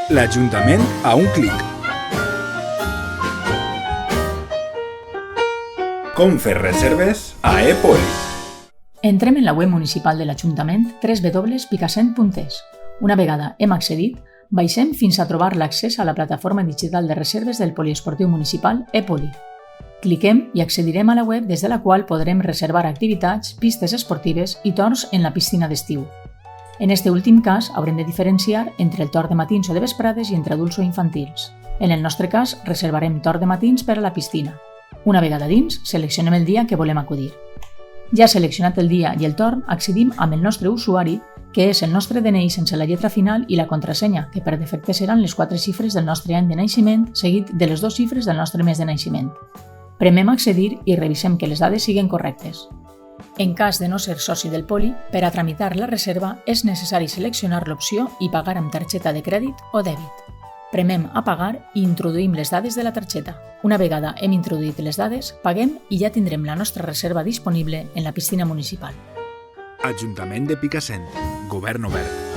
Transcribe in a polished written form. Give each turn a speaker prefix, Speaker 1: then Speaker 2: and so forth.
Speaker 1: L'Ajuntament a un clic. Com fer reserves a ePoli.
Speaker 2: Entrem en la web municipal de l'Ajuntament www.picassent.es. Una vegada hem accedit, baixem fins a trobar l'accés a la plataforma digital de reserves del poliesportiu municipal ePoli. Cliquem i accedirem a la web des de la qual podrem reservar activitats, pistes esportives i torns en la piscina d'estiu. En este últim cas haurem de diferenciar entre el torn de matins o de vesprades i entre adults o infantils. En el nostre cas, reservarem torn de matins per a la piscina. Una vegada dins, seleccionem el dia que volem acudir. Ja seleccionat el dia i el torn, accedim amb el nostre usuari, que és el nostre DNI sense la lletra final i la contrasenya, que per defecte seran les 4 xifres del nostre any de naixement, seguit de les 2 xifres del nostre mes de naixement. Premem accedir i revisem que les dades siguin correctes. En cas de no ser soci del Poli, per a tramitar la reserva és necessari seleccionar l'opció i pagar amb targeta de crèdit o dèbit. Premem a pagar i introduïm les dades de la targeta. Una vegada hem introduït les dades, paguem i ja tindrem la nostra reserva disponible en la piscina municipal.
Speaker 1: Ajuntament de Picassent. Govern obert.